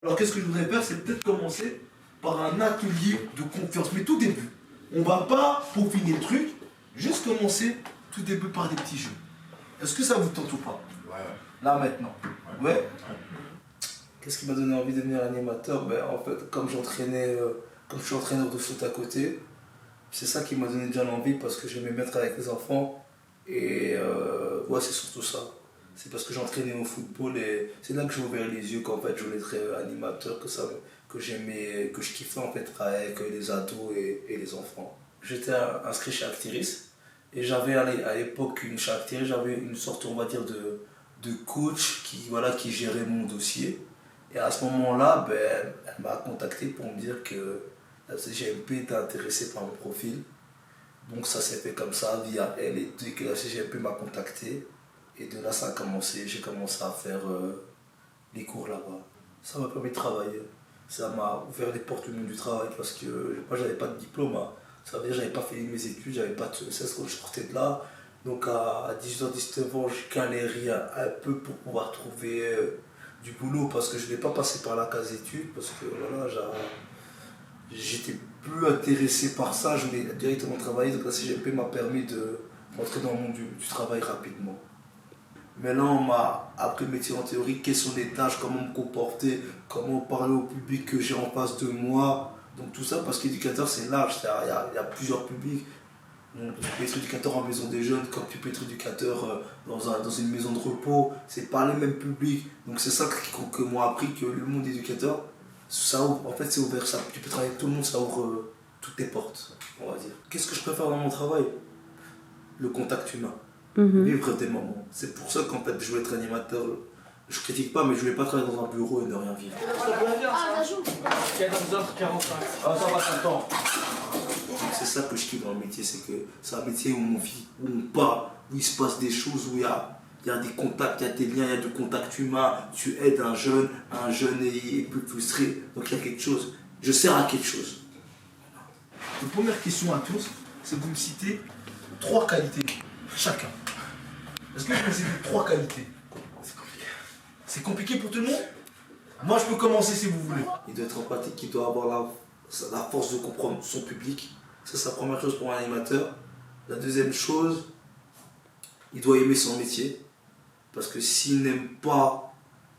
Alors qu'est-ce que je voudrais faire, c'est peut-être commencer par un atelier de confiance, mais tout début. On va pas peaufiner le truc, juste commencer tout début par des petits jeux. Est-ce que ça vous tente ou pas? Ouais. Là maintenant. Ouais. Qu'est-ce qui m'a donné envie de devenir animateur? Ben, en fait, comme je suis entraîneur de foot à côté, c'est ça qui m'a donné déjà l'envie parce que j'aimais mettre avec les enfants. Et ouais, c'est surtout ça. C'est parce que j'entraînais au football et c'est là que j'ai ouvert les yeux qu'en fait je voulais être animateur, que j'aimais, que je kiffais en fait travailler avec les ados et les enfants. J'étais inscrit chez Actiris et j'avais à l'époque chez Actiris, j'avais une sorte, on va dire, de coach qui gérait mon dossier. Et à ce moment-là, ben, elle m'a contacté pour me dire que la CGMP était intéressée par mon profil. Donc ça s'est fait comme ça via elle et dès que la CGMP m'a contacté. Et de là ça a commencé, j'ai commencé à faire les cours là-bas. Ça m'a permis de travailler. Ça m'a ouvert les portes du monde du travail parce que moi j'avais pas de diplôme. Hein. Ça veut dire que j'avais pas fait mes études, j'avais pas de ESS quand je sortais de là. Donc à 18 19 ans, je galérais un peu pour pouvoir trouver du boulot parce que je n'ai pas passé par la case études parce que voilà, j'étais plus intéressé par ça, je voulais directement travailler. Donc la CGP m'a permis de rentrer dans le monde du travail rapidement. Mais là, on m'a appris le métier en théorie, quelles sont les tâches, comment me comporter, comment parler au public que j'ai en face de moi. Donc tout ça, parce qu'éducateur, c'est large, il y a plusieurs publics. Donc, tu peux être éducateur en maison des jeunes, comme tu peux être éducateur dans une maison de repos. C'est pas les mêmes publics. Donc c'est ça que m'ont appris, que le monde éducateur, ça ouvre, en fait c'est ouvert, ça. Tu peux travailler avec tout le monde, ça ouvre toutes tes portes, on va dire. Qu'est-ce que je préfère dans mon travail? Le contact humain. Vivre des moments. C'est pour ça qu'en fait je voulais être animateur. Je critique pas, mais je voulais pas travailler dans un bureau et ne rien vivre. Ah, ça joue. 14h45. Ah, ça va, ça temps. C'est ça que je kiffe dans le métier, c'est que c'est un métier où on vit, où on parle, où il se passe des choses, où il y a des contacts, il y a des liens, il y a du contact humain. Tu aides un jeune est plus frustré, donc il y a quelque chose. Je sers à quelque chose. La première question à tous, c'est de vous me citer 3 qualités chacun. Est-ce que vous pouvez citer 3 qualités? C'est compliqué. C'est compliqué pour tout le monde? Moi je peux commencer si vous voulez. Il doit être empathique, il doit avoir la force de comprendre son public. Ça c'est la première chose pour un animateur. La deuxième chose, il doit aimer son métier. Parce que s'il n'aime pas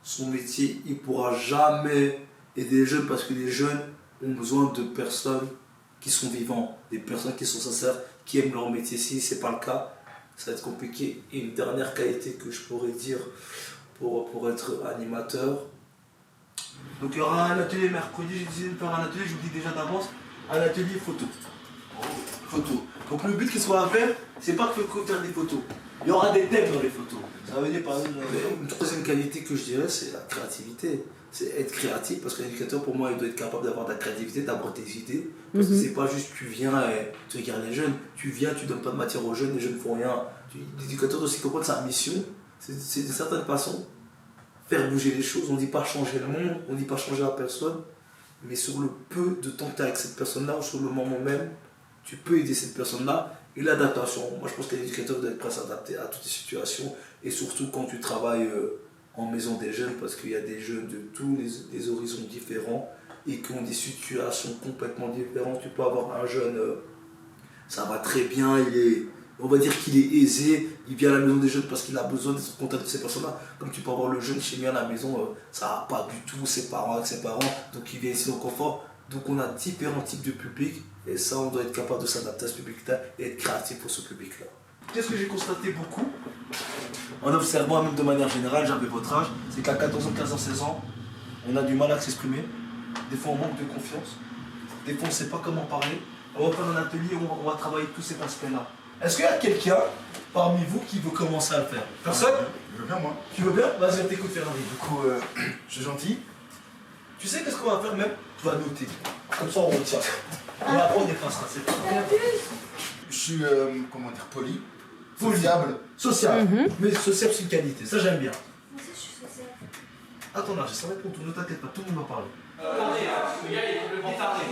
son métier, il ne pourra jamais aider les jeunes parce que les jeunes ont besoin de personnes qui sont vivantes, des personnes qui sont sincères, qui aiment leur métier. Si ce n'est pas le cas, ça va être compliqué. Et une dernière qualité que je pourrais dire pour être animateur. Donc il y aura un atelier mercredi, j'ai décidé de faire un atelier, je vous dis déjà d'avance, un atelier photo. Donc le but qu'il soit à faire, c'est pas que faire des photos. Il y aura des thèmes dans les photos. Ça veut dire par exemple, une troisième qualité que je dirais, c'est la créativité. C'est être créatif, parce qu'un éducateur, pour moi, il doit être capable d'avoir de la créativité, d'avoir des idées. Parce que c'est pas juste tu viens et tu regardes les jeunes, tu viens, tu donnes pas de matière aux jeunes, les jeunes ne font rien. L'éducateur doit aussi comprendre sa mission, c'est d'une certaine façon faire bouger les choses. On ne dit pas changer le monde, on ne dit pas changer la personne, mais sur le peu de temps que tu as avec cette personne-là, ou sur le moment même, tu peux aider cette personne-là. Et l'adaptation, moi je pense que l'éducateur doit être prêt à s'adapter à toutes les situations, et surtout quand tu travailles en maison des jeunes, parce qu'il y a des jeunes de tous les horizons différents et qui ont des situations complètement différentes. Tu peux avoir un jeune, ça va très bien, on va dire qu'il est aisé, il vient à la maison des jeunes parce qu'il a besoin d'être en contact de ces personnes-là. Comme tu peux avoir le jeune chez lui à la maison, ça va pas du tout, ses parents avec ses parents, donc il vient ici dans le confort. Donc on a différents types de publics, et ça on doit être capable de s'adapter à ce public-là et être créatif pour ce public-là. Qu'est-ce que j'ai constaté beaucoup en observant, même de manière générale, j'avais votre âge, c'est qu'à 14 ans, 15 ans, 16 ans, on a du mal à s'exprimer. Des fois on manque de confiance, des fois on ne sait pas comment parler. On va faire un atelier où on va travailler tous ces aspects-là. Est-ce qu'il y a quelqu'un parmi vous qui veut commencer à le faire? Personne? Je veux bien, moi. Tu veux bien? Vas-y, on t'écoute, Fernand. Du coup, je suis gentil. Tu sais qu'est-ce qu'on va faire même? Tu vas noter. Comme ça on retient. Et après on effacera. C'est pas grave. Je suis, comment dire, poli. Sociable. Sociable. Mais sociable c'est une qualité, ça j'aime bien. Moi aussi, je suis sociale. Attends là, ça va être pour tout, ne t'inquiète pas, tout le monde va parler. Attendez, le gars il est complètement taré.